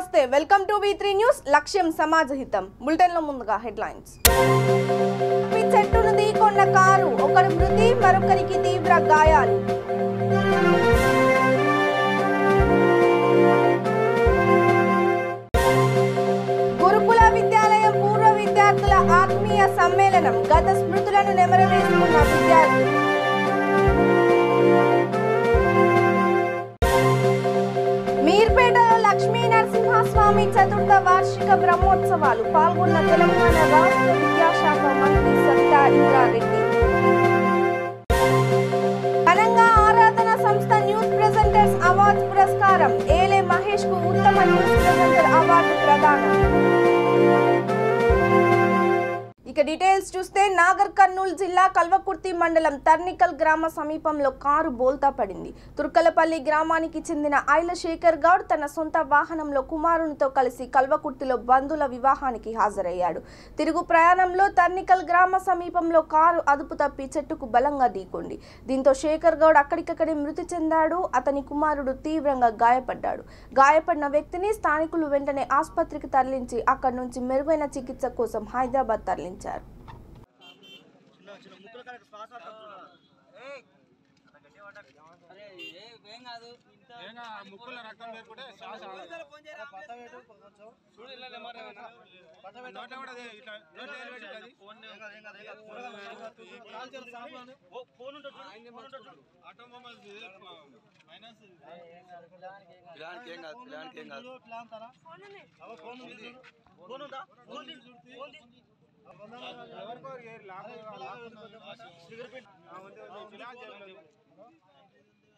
నమస్తే welcome to V3 news లక్ష్యం సమాజహితం bulletin లో ముందుగా హెడ్లైన్స్ చెట్టును ఢీకొన్న కారు ఒకరి మృతి మరొకరికి తీవ్ర గాయాలు గురుకుల విద్యాలయం పూర్వ విద్యార్థుల ఆత్మీయ సమ్మేళనం గత స్మృతులను నెమరవేసుకున్న విద్యార్థులు మీర్పేటలో లక్ష్మీ నరసింహస్వామి చతుర్థ వార్షిక బ్రహ్మోత్సవాలు పాల్గొన్న తెలంగాణ రాష్ట్ర విద్యాశాఖ మంత్రి సవితా ఇంద్రారెడ్డి ఘనంగా ఆరాధన సంస్థ న్యూస్ ప్రెజెంటర్స్ అవార్డు పురస్కారం ఏలే మహేష్ కు ఉత్తమ న్యూస్ ప్రెజెంటర్ అవార్డు ప్రదానం ఇక డీటెయిల్స్ చూస్తే నాగర్ కర్నూలు జిల్లా కల్వకుర్తి మండలం తర్నికల్ గ్రామ సమీపంలో కారు బోల్తా పడింది. తుర్కలపల్లి గ్రామానికి చెందిన ఐల శేఖర్ గౌడ్ తన సొంత వాహనంలో కుమారునితో కలిసి కల్వకుర్తిలో బంధువుల వివాహానికి హాజరయ్యాడు. తిరుగు ప్రయాణంలో తర్నికల్ గ్రామ సమీపంలో కారు అదుపు తప్పి చెట్టుకు బలంగా ఢీకొంది. దీంతో శేఖర్ గౌడ్ అక్కడికక్కడే మృతి చెందాడు. అతని కుమారుడు తీవ్రంగా గాయపడ్డాడు. గాయపడిన వ్యక్తిని స్థానికులు వెంటనే ఆసుపత్రికి తరలించి అక్కడి నుంచి మెరుగైన చికిత్స కోసం హైదరాబాద్ తరలించారు.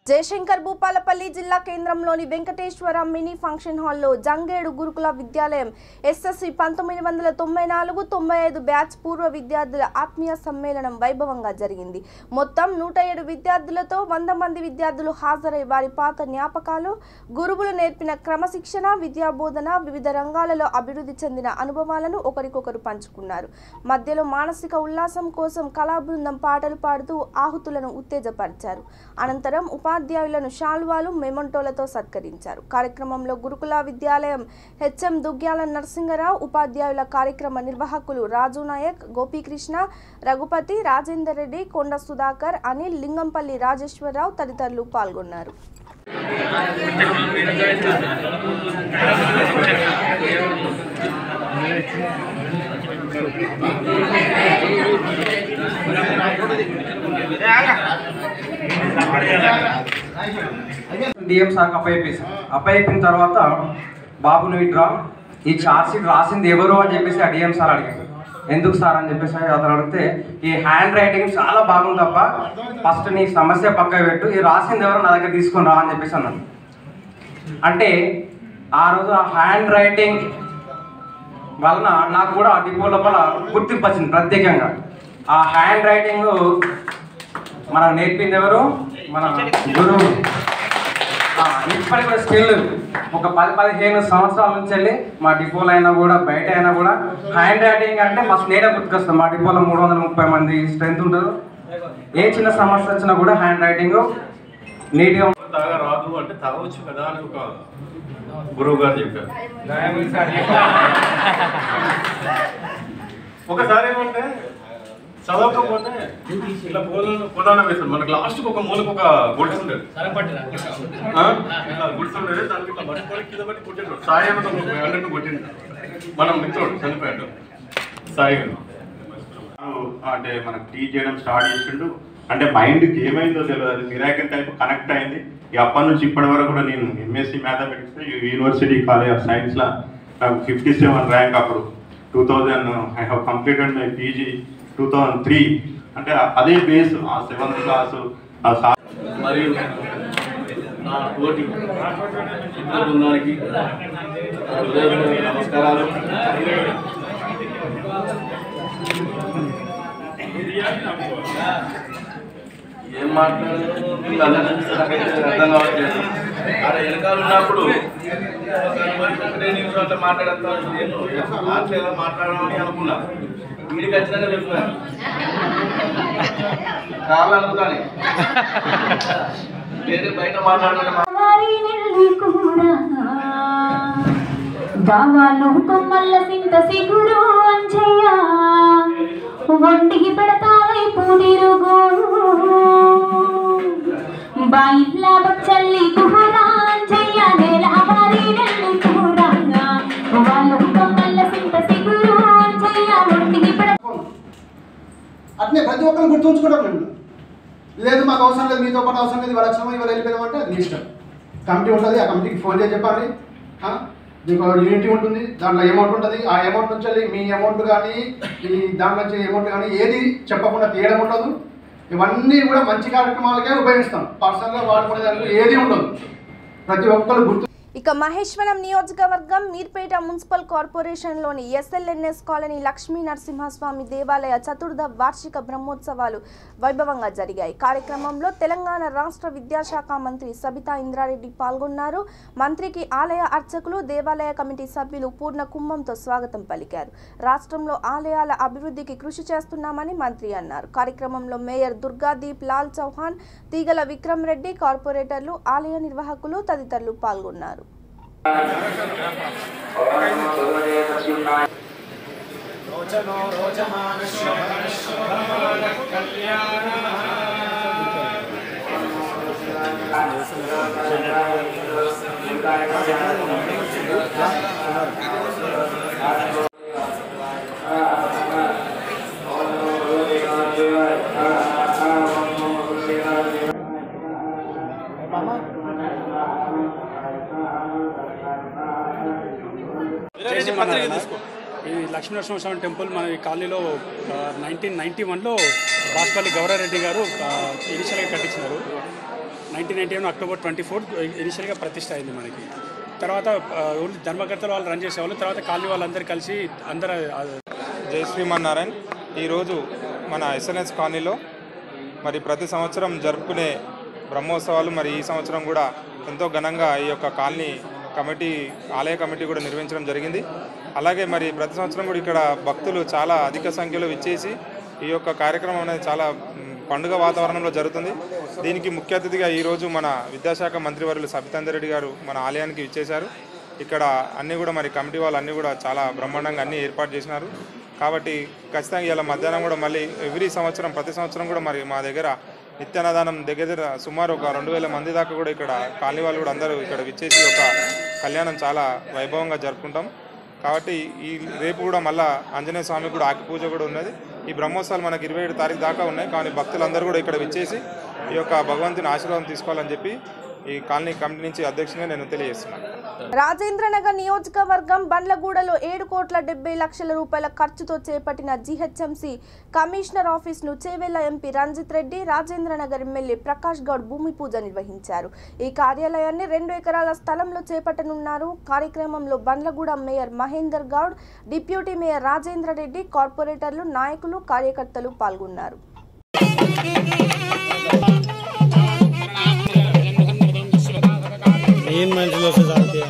జయశంకర్ భూపాలపల్లి జిల్లా కేంద్రంలోని వెంకటేశ్వర మినీ ఫంక్షన్ హాల్లో జంగేడు గురుకుల విద్యాలయం SSC 1994-95 బ్యాచ్ పూర్వ విద్యార్థుల ఆత్మీయ సమ్మేళనం వైభవంగా జరిగింది. మొత్తం 107 విద్యార్థులతో 100 మంది విద్యార్థులు హాజరై వారి పాత జ్ఞాపకాలు, గురువులు నేర్పిన క్రమశిక్షణ, విద్యాబోధన, వివిధ రంగాలలో అభివృద్ధి చెందిన అనుభవాలను ఒకరికొకరు పంచుకున్నారు. మధ్యలో మానసిక ఉల్లాసం కోసం కళాబృందం పాటలు పాడుతూ ఆహుతులను ఉత్తేజపరిచారు. అనంతరం ఉపాధ్యాయులను శాల్వాలు, మెమంటోలతో సత్కరించారు. కార్యక్రమంలో గురుకుల విద్యాలయం HM దుగ్గ్యాల నరసింగరావు, ఉపాధ్యాయుల కార్యక్రమ నిర్వాహకులు రాజు నాయక్, గోపీకృష్ణ, రఘుపతి, రాజేందర్ రెడ్డి, కొండ సుధాకర్, అనిల్, లింగంపల్లి రాజేశ్వరరావు తదితరులు పాల్గొన్నారు. DM సార్కి అప్పయిపోయిన తర్వాత బాబును విడ్రా ఈ ఛార్జ్ షీట్ రాసింది ఎవరు అని చెప్పేసి ఆ DM సార్ అడిగారు. ఎందుకు సార్ అని చెప్పేసి అతను అడిగితే ఈ హ్యాండ్ రైటింగ్ చాలా బాగుంది తప్ప ఫస్ట్ నీ సమస్య పక్క పెట్టు, ఈ రాసింది ఎవరు నా దగ్గర తీసుకొని రా అని చెప్పేసి అన్నాను. అంటే ఆ రోజు ఆ హ్యాండ్ రైటింగ్ వలన నాకు కూడా ఆ డిపో లోపల గుర్తింపు వచ్చింది ప్రత్యేకంగా. ఆ హ్యాండ్ రైటింగ్ మనం నేర్పింది ఎవరు? మన గురువు. ఇప్పటికి కూడా స్కిల్ ఒక 10-15 సంవత్సరాల నుంచి వెళ్ళి మా డిపోలో అయినా కూడా బయట అయినా కూడా హ్యాండ్ రైటింగ్ అంటే ఫస్ట్ నేనే గుర్తుకొస్తాను. మా డిపోలో 330 మంది స్ట్రెంత్ ఉంటారు. ఏ చిన్న సమస్య వచ్చినా కూడా హ్యాండ్ రైటింగ్ నీట్గా తాగా రాదు అంటే తాగవచ్చు కదా అని ఒక గురువు గారు చెప్పారు. ఒకసారి ఏమంటే చదవకపోతే ఇట్లా పోదాన వేస్తాడు. మనకు లాస్ట్కి ఒక మూలకు ఒక గుడిసి ఉండేది, ఇట్లా గుడిసి ఉండేది. దానికి ఇట్లా పట్టుకొని కింద బట్టి కొట్టిండు. సాయి అన్నట్టు కొట్టిండు. మనం మిత్రుడు చనిపోయాడు సాయి గారు. అంటే మనకు టీచ్ చేయడం స్టార్ట్ చేసిండు. అంటే మైండ్కి ఏమైందో తెలియదు, అది మిరాకిల్ టైప్ కనెక్ట్ అయింది. అప్పటి నుంచి ఇప్పటి వరకు కూడా నేను MSc mathematics university college of సైన్స్లో నాకు 57 ర్యాంక్. అప్పుడు 2000 I have completed my PG 2003. అంటే అదే బేస్ ఆ 7th క్లాసు మరియు నా తోటి చిత్ర బృందానికి నమస్కారాలు. ఏం మాట్లాడారు అర్థం కావట్లేదు. అక్కడ వెనకాల ఉన్నప్పుడు నిమిషాలు మాట్లాడేదా మాట్లాడమని అనుకున్నా. వీడికి ఖచ్చితంగా చెప్తున్నాను కాళ్ళు అనుకున్నాను. వేరే బయట మాట్లాడాలి బావాను కొమ్మల్ల సింత సిగురు అంజయ్య ఒంటికి పెడతావై పూడిరుగు బాయిల్లా బచ్చల్లి కుహరా అంజయ్య నేల వారి నెల్లి కుహరా వాళ్ళు కొమ్మల్ల సింత సిగురు అంజయ్య ఒంటికి పెడ అట్నే ప్రతి ఒక్కరు గుర్తుంచుకుంటాం మేము. లేదు మాకు అవసరం లేదు, మీతో పాటు అవసరం లేదు, ఇవాళ వచ్చినామో ఇవాళ వెళ్ళిపోయామంటే అది ఇష్టం. కమిటీ ఉంటుంది, ఆ కమిటీకి ఫోన్ చేసి చెప్పండి. మీకు యూనిటీ ఉంటుంది, దాంట్లో అమౌంట్ ఉంటుంది. ఆ అమౌంట్ నుంచి మీ అమౌంట్ కానీ ఈ దాంట్లో నుంచి అమౌంట్ కానీ ఏది చెప్పకుండా తీయడం ఉండదు. ఇవన్నీ కూడా మంచి కార్యక్రమాలకే ఉపయోగిస్తాం. పర్సనల్గా వాడుకునే దాంట్లో ఏది ఉండదు. ప్రతి ఒక్కరు గుర్తు. ఇక మహేశ్వరం నియోజకవర్గం మీర్పేట మున్సిపల్ కార్పొరేషన్లోని ఎస్ఎల్ఎన్ఎస్ కాలనీ లక్ష్మీ నరసింహస్వామి దేవాలయ చతుర్థ వార్షిక బ్రహ్మోత్సవాలు వైభవంగా జరిగాయి. కార్యక్రమంలో తెలంగాణ రాష్ట్ర విద్యాశాఖ మంత్రి సబితా ఇంద్రారెడ్డి పాల్గొన్నారు. మంత్రికి ఆలయ అర్చకులు, దేవాలయ కమిటీ సభ్యులు పూర్ణ కుంభంతో స్వాగతం పలికారు. రాష్ట్రంలో ఆలయాల అభివృద్ధికి కృషి చేస్తున్నామని మంత్రి అన్నారు. కార్యక్రమంలో మేయర్ దుర్గాదీప్ లాల్ చౌహాన్, తీగల విక్రమ్ రెడ్డి, కార్పొరేటర్లు, ఆలయ నిర్వాహకులు తదితరులు పాల్గొన్నారు. ఈ లక్ష్మీ నరసింహస్వామి టెంపుల్ మన ఈ కాలనీలో 1991లో బాస్పల్లి గౌరారెడ్డి గారు ఇనిషియల్గా కట్టించినారు. 1991 అక్టోబర్ 24 ఇనిషియల్గా ప్రతిష్ట అయింది మనకి. తర్వాత ఓన్లీ ధర్మకర్తలు వాళ్ళు రన్ చేసేవాళ్ళు. తర్వాత కాలనీ వాళ్ళందరూ కలిసి అందరూ జై శ్రీమన్నారాయణ. ఈరోజు మన ఎస్ఎన్ఎస్ కాలనీలో మరి ప్రతి సంవత్సరం జరుపుకునే బ్రహ్మోత్సవాలు మరి ఈ సంవత్సరం కూడా ఎంతో ఘనంగా ఈ యొక్క కాలనీ కమిటీ, ఆలయ కమిటీ కూడా నిర్వహించడం జరిగింది. అలాగే మరి ప్రతి సంవత్సరం కూడా ఇక్కడ భక్తులు చాలా అధిక సంఖ్యలో విచ్చేసి ఈ యొక్క కార్యక్రమం అనేది చాలా పండుగ వాతావరణంలో జరుగుతుంది. దీనికి ముఖ్య అతిథిగా ఈరోజు మన విద్యాశాఖ మంత్రివర్యులు సబితా ఇంద్రారెడ్డి గారు మన ఆలయానికి విచ్చేశారు. ఇక్కడ అన్నీ కూడా మరి కమిటీ వాళ్ళు అన్నీ కూడా చాలా బ్రహ్మాండంగా అన్నీ ఏర్పాటు చేసినారు. కాబట్టి ఖచ్చితంగా ఇలా మధ్యాహ్నం కూడా మళ్ళీ ప్రతి సంవత్సరం కూడా మరి మా దగ్గర నిత్యాన్నదానం దగ్గర సుమారు ఒక 2000 మంది దాకా కూడా ఇక్కడ కాలనీ వాళ్ళు కూడా అందరూ ఇక్కడ విచ్చేసి ఒక కళ్యాణం చాలా వైభవంగా జరుపుకుంటాం. కాబట్టి ఈ రేపు కూడా మళ్ళీ ఆంజనేయ స్వామి కూడా ఆకి పూజ కూడా ఉన్నది. ఈ బ్రహ్మోత్సవాలు మనకి 27 తారీఖు దాకా ఉన్నాయి. కానీ భక్తులందరూ కూడా ఇక్కడ విచ్చేసి ఈ యొక్క భగవంతుని ఆశీర్వాదం తీసుకోవాలని చెప్పి ఈ కాలనీ కమిటీ నుంచి అధ్యక్షునిగా నేను తెలియజేస్తున్నాను. రాజేంద్రనగర్ నియోజకవర్గం బండ్లగూడలో 7,70,00,000 రూపాయల ఖర్చుతో చేపట్టిన జీహెచ్ఎంసీ కమిషనర్ ఆఫీస్ను చేవెళ్ల ఎంపీ రంజిత్ రెడ్డి, రాజేంద్రనగర్ ఎమ్మెల్యే ప్రకాష్ గౌడ్ భూమి పూజ నిర్వహించారు. ఈ కార్యాలయాన్ని 2 ఎకరాల స్థలంలో చేపట్టనున్నారు. కార్యక్రమంలో Bandlaguda mayor Mahender Goud, deputy mayor Rajendra Reddy, కార్పొరేటర్లు, నాయకులు, కార్యకర్తలు పాల్గొన్నారు. మనుషులు వస్తే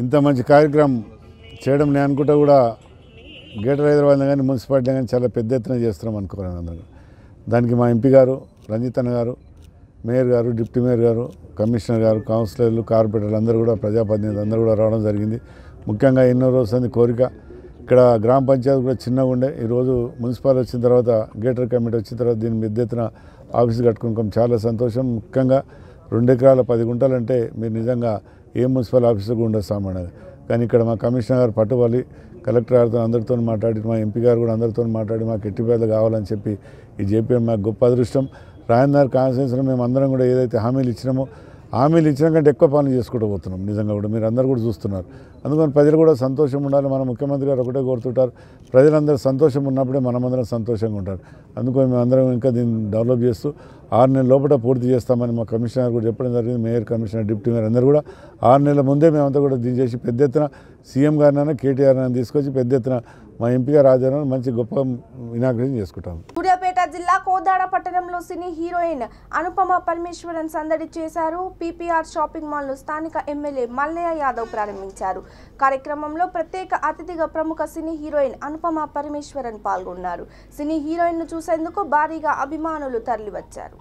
ఇంత మంచి కార్యక్రమం చేయడం నేను అనుకుంటా కూడా గ్రేటర్ హైదరాబాద్ కానీ మున్సిపాలిటీ కానీ చాలా పెద్ద ఎత్తున చేస్తున్నాం అనుకోవాలి అందరూ. దానికి మా ఎంపీ గారు రంజిత్ గారు, మేయర్ గారు, డిప్యూటీ మేయర్ గారు, కమిషనర్ గారు, కౌన్సిలర్లు, కార్పొరేటర్లు అందరూ కూడా, ప్రజాప్రతినిధులు అందరూ కూడా రావడం జరిగింది. ముఖ్యంగా ఎన్నో రోజుల కోరిక. ఇక్కడ గ్రామ పంచాయతీ కూడా చిన్నగా ఉండే, ఈరోజు మున్సిపాల్ వచ్చిన తర్వాత, గేటర్ కమిటీ వచ్చిన తర్వాత దీన్ని పెద్ద ఎత్తున ఆఫీస్ కట్టుకున్నాం. చాలా సంతోషం. ముఖ్యంగా 2 ఎకరాల 10 గుంటలు అంటే మీరు నిజంగా ఏ మున్సిపల్ ఆఫీసర్గా ఉండదు సామాన్యంగా. కానీ ఇక్కడ మా కమిషనర్ గారు పట్టుబలి కలెక్టర్ గారితో అందరితో మాట్లాడి, మా ఎంపీ గారు కూడా అందరితో మాట్లాడి మాకు ఎట్టిపేద కావాలని చెప్పి ఈ జేపీఎం మాకు గొప్ప అదృష్టం. రాజేంద్ర కాన్స్టిట్యూన్సీలో మేము అందరం కూడా ఏదైతే హామీలు ఇచ్చినామో హామీలు ఇచ్చిన కంటే ఎక్కువ పనులు చేసుకుంటూ పోతున్నాం. నిజంగా కూడా మీరు అందరూ కూడా చూస్తున్నారు. అందుకని ప్రజలు కూడా సంతోషం ఉండాలి. మన ముఖ్యమంత్రి గారు ఒకటే కోరుతుంటారు, ప్రజలందరూ సంతోషం ఉన్నప్పుడే మనమందరం సంతోషంగా ఉంటారు. అందుకని మేము అందరం ఇంకా దీన్ని డెవలప్ చేస్తూ 6 నెలల లోపల పూర్తి చేస్తామని మా కమిషనర్ కూడా చెప్పడం జరిగింది. మేయర్, కమిషనర్, డిప్యూటీ మేయర్ అందరూ కూడా 6 నెలల ముందే మేమంతా కూడా దీన్ని చేసి పెద్ద ఎత్తున సీఎం గారినైనా కేటీఆర్ అని తీసుకొచ్చి పెద్ద ఎత్తున మా ఎంపీ గారు ఆధ్వర్యంలో మంచి గొప్ప ఇనాగ్రేషన్ చేసుకుంటాం. సూర్యాపేట జిల్లా కోదాడ పట్టణంలో సినీ హీరోయిన్ అనుపమ పరమేశ్వరన్ సందడి చేశారు. పీపీఆర్ షాపింగ్ మాల్ను స్థానిక ఎమ్మెల్యే మల్లయ్య యాదవ్ ప్రారంభించారు. కార్యక్రమంలో ప్రత్యేక అతిథిగా ప్రముఖ సినీ హీరోయిన్ అనుపమ పరమేశ్వరన్ పాల్గొన్నారు. సినీ హీరోయిన్ను చూసేందుకు భారీగా అభిమానులు తరలివచ్చారు.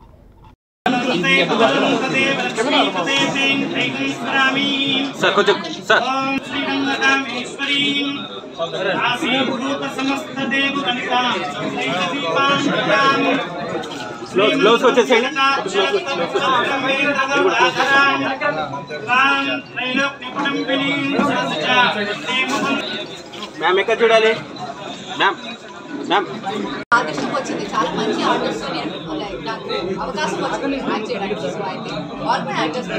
మ్యామ్ ఎక్కడ చూడాలి మ్యామ్? ఆర్టిస్ట్ వచ్చింది, చాలా మంచి ఆర్టిస్ట్. నాకు అవకాశం వచ్చింది యాక్ట్ చేయడానికి. సో అయితే ఆల్ మై యాక్టర్స్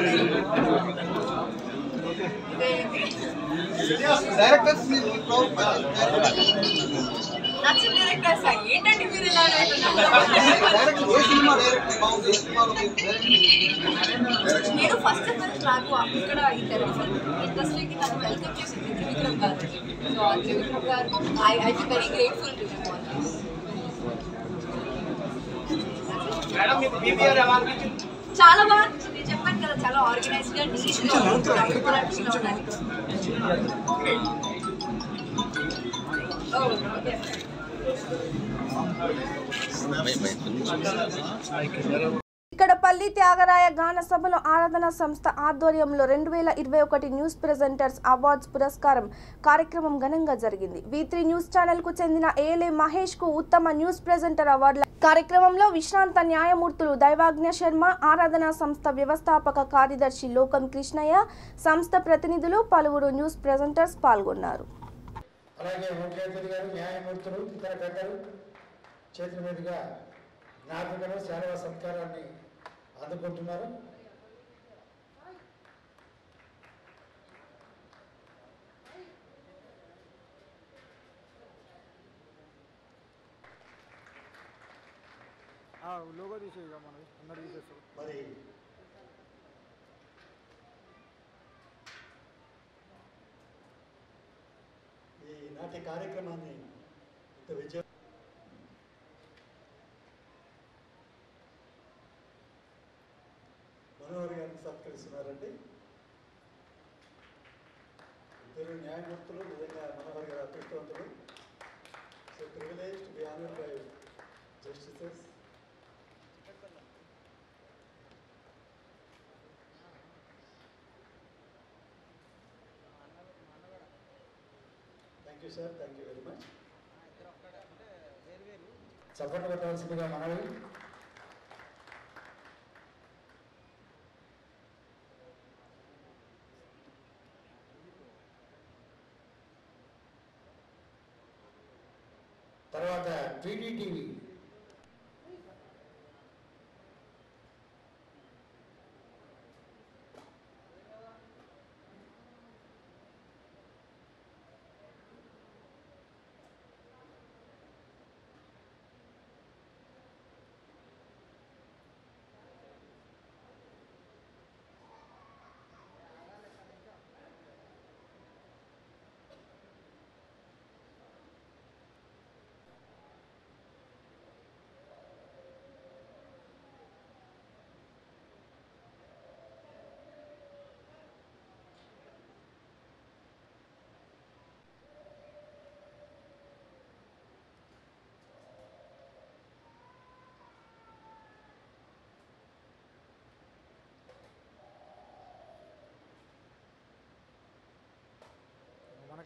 నచ్చిన డైరెక్టర్స్ ఏంటంటే మీరు ఇలా నేను ఫస్ట్ ఆఫ్ ఆల్ నాకు ఇక్కడ ఈ తెలుగు ఫిల్మ్ ఇండస్ట్రీకి నన్ను వెల్కమ్ చేసింది త్రివిక్రమ్ గారు. సో త్రివిక్రమ్ గారు I be very grateful to him on this. చాలా బాగా నేను చెప్పాను కదా, చాలా ఆర్గనైజ్డ్ గా నీట్ గా ఉండాలి. ఇక్కడపల్లి త్యాగరాయ గాన సభలో ఆరాధన సంస్థ ఆధ్వర్యంలో 2021 న్యూస్ ప్రెజెంటర్స్ అవార్డ్స్ పురస్కారం కార్యక్రమం ఘనంగా జరిగింది. V3 న్యూస్ ఛానల్ కు చెందిన ఏలే మహేష్ కు ఉత్తమ న్యూస్ ప్రెజెంటర్ అవార్డుల కార్యక్రమంలో విశ్రాంత న్యాయమూర్తులు దైవాజ్ఞ శర్మ, ఆరాధన సంస్థ వ్యవస్థాపక కార్యదర్శి లోకం కృష్ణయ్య, సంస్థ ప్రతినిధులు, పలువురు న్యూస్ ప్రెజెంటర్స్ పాల్గొన్నారు. అలాగే ముఖ్యమంత్రి గారు, న్యాయమూర్తులు, ఇతర పెద్దలు చేతుల మీదుగా జ్ఞాపికలు, సేవా సత్కారాన్ని అందుకుంటున్నారు. లోగో తీసేగా మనం అందరూ తీసేస్తారు. మరి ఈనాటి కార్యక్రమాన్ని ఇంత విజయం మనోహర్ గారిని సత్కరిస్తున్నారండి. ఇద్దరు న్యాయమూర్తులు, నిజంగా మనోహర్ గారు అదృష్టవంతులు. So privilege to be honoured by justices. Thank you sir, thank you very much. చప్పట్లు పెట్టాల్సిందిగా మనవి. తర్వాత టీడీటీవీ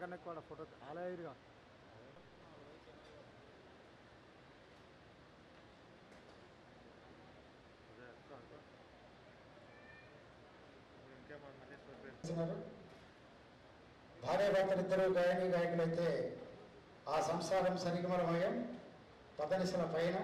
నాకన్నా ఎక్కువ ఫోటో ఆలయగా భార్యాభర్తలిద్దరూ గాయని గాయకులైతే ఆ సంసారం సరిగమలమయం పదనిసల పైన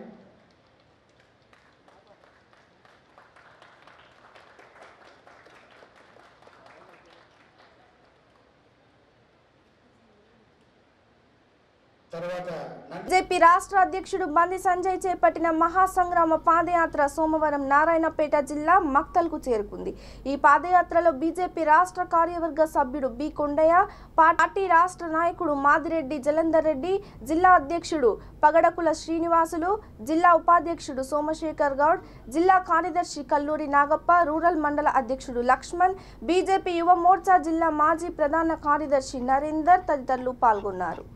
బీజేపీ రాష్ట్ర అధ్యక్షుడు బండి సంజయ్ చేపట్టిన మహాసంగ్రామ పాదయాత్ర సోమవారం నారాయణపేట జిల్లా మక్తల్కు చేరుకుంది. ఈ పాదయాత్రలో బీజేపీ రాష్ట్ర కార్యవర్గ సభ్యుడు బి కొండయ్య, పార్టీ రాష్ట్ర నాయకుడు మాదిరెడ్డి జలంధర్ రెడ్డి, జిల్లా అధ్యక్షుడు పగడకుల శ్రీనివాసులు, జిల్లా ఉపాధ్యక్షుడు సోమశేఖర్ గౌడ్, జిల్లా కార్యదర్శి కల్లూరి నాగప్ప, రూరల్ మండల అధ్యక్షుడు లక్ష్మణ్, బీజేపీ యువ మోర్చా జిల్లా మాజీ ప్రధాన కార్యదర్శి నరేందర్ తదితరులు పాల్గొన్నారు.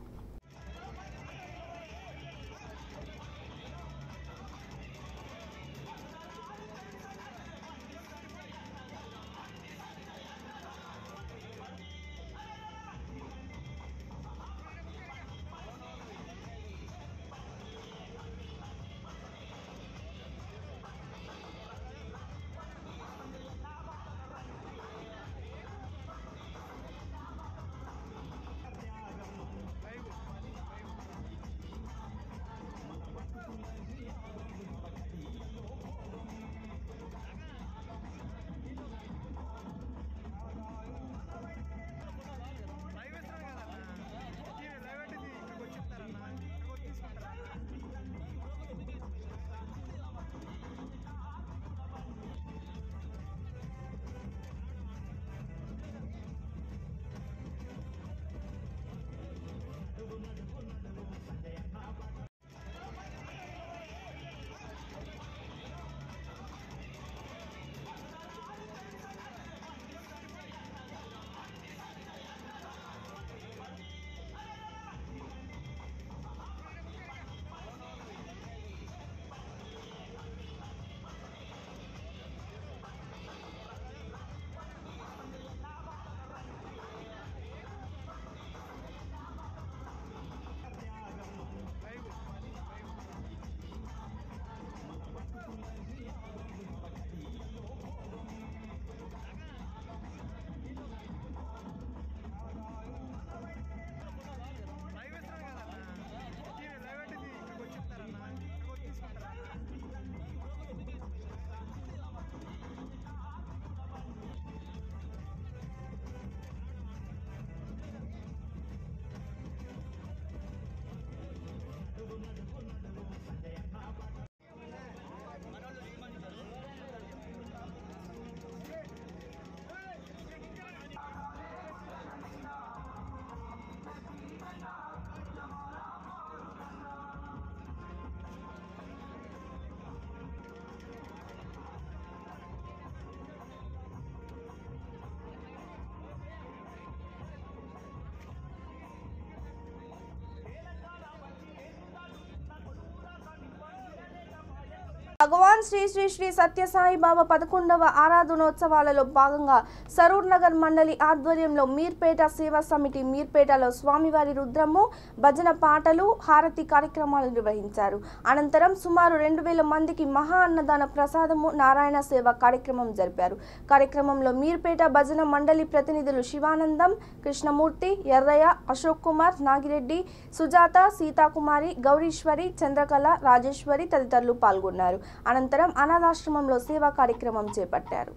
భగవాన్ శ్రీ శ్రీ శ్రీ సత్యసాయి బాబా 11వ ఆరాధనోత్సవాలలో భాగంగా సరూర్ నగర్ మండలి ఆధ్వర్యంలో మీర్పేట సేవా సమితి మీర్పేటలో స్వామివారి రుద్రము భజన పాటలు హారతి కార్యక్రమాలు నిర్వహించారు. అనంతరం సుమారు 2000 మందికి మహా అన్నదాన ప్రసాదము నారాయణ సేవ కార్యక్రమం జరిపారు. కార్యక్రమంలో మీర్పేట భజన మండలి ప్రతినిధులు శివానందం, కృష్ణమూర్తి, ఎర్రయ్య, అశోక్ కుమార్, నాగిరెడ్డి, సుజాత, సీతాకుమారి, గౌరీశ్వరి, చంద్రకళ, రాజేశ్వరి తదితరులు పాల్గొన్నారు. అనంతరం అనాథాశ్రమంలో సేవా కార్యక్రమం చేపట్టారు.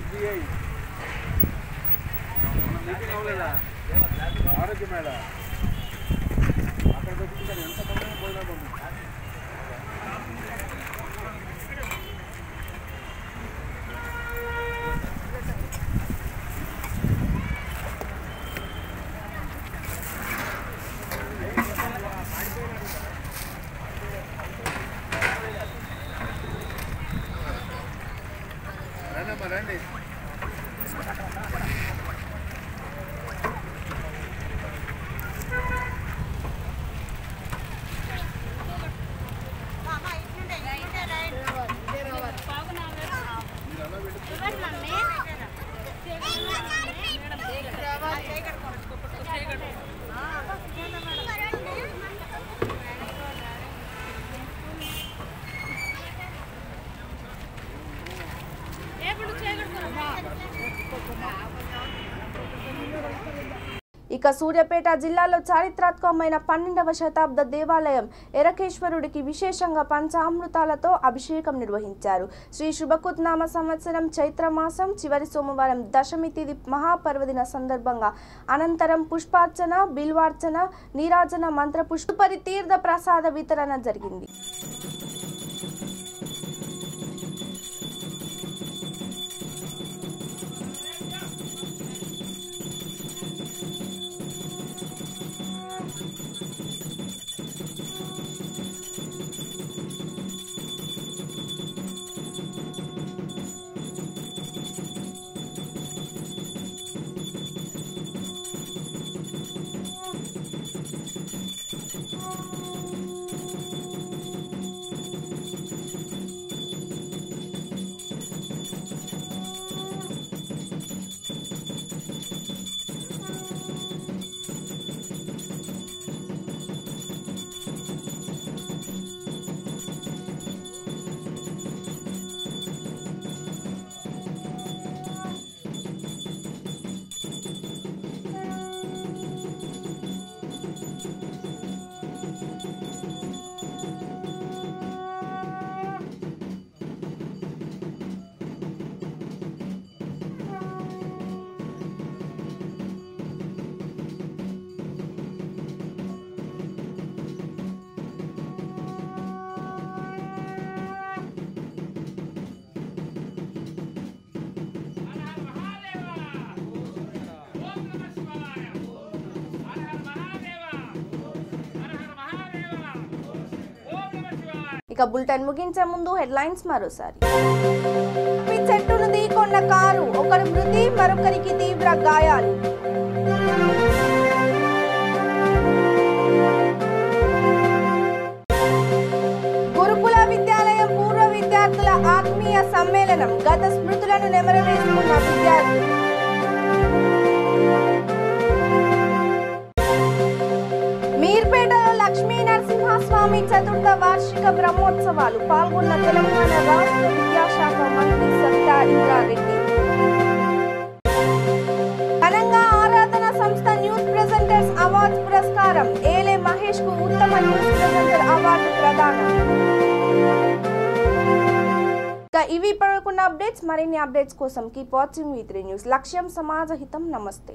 SBI మీటింగ్ అవ్వలేదా ఆరోగ్య మేళ అక్కడ పెట్టుకుంటారు ఎంత సమయం పోయినా పంపించారు. ఇక సూర్యాపేట జిల్లాలో చారిత్రాత్మకమైన 12వ శతాబ్ద దేవాలయం ఎరకేశ్వరుడికి విశేషంగా పంచామృతాలతో అభిషేకం నిర్వహించారు. శ్రీ శుభకృత్నామ సంవత్సరం చైత్రమాసం చివరి సోమవారం దశమి తిథి మహాపర్వదిన సందర్భంగా అనంతరం పుష్పార్చన, బిల్వార్చన, నీరాజన, మంత్ర పుష్పరి తీర్థ ప్రసాద వితరణ జరిగింది. ఇక బులెటిన్ ముగించే ముందు హెడ్లైన్స్ మరోసారి. చెట్టును ఢీకొన్న కారు, ఒకరి మృతి, మరొకరికి తీవ్ర గాయాలు. గురుకుల విద్యాలయం పూర్వ విద్యార్థుల ఆత్మీయ సమ్మేళనం, గత స్మృతులను నెమరవేసుకున్న విద్యార్థులు. మీర్పేటలో లక్ష్మీ నరసింహస్వామి చతుర్థ వార్షిక బ్రహ్మోత్సవాలు, పాల్గొన్న తెలంగాణ రాష్ట్ర విద్యాశాఖ మంత్రి సవితా ఇంద్రారెడ్డి. ఘనంగా ఆరాధన సంస్థ న్యూస్ ప్రెజెంటర్స్ అవార్డ్స్ పురస్కారం, ఏలే మహేష్ కు ఉత్తమ న్యూస్ ప్రెజెంటర్ అవార్డు ప్రదానం. ఇవి ఇప్పటివరకున్న అప్డేట్స్. మరిన్ని అప్డేట్స్ కోసం కీప్ వాచింగ్ V3 న్యూస్. లక్ష్యం సమాజ హితం. నమస్తే.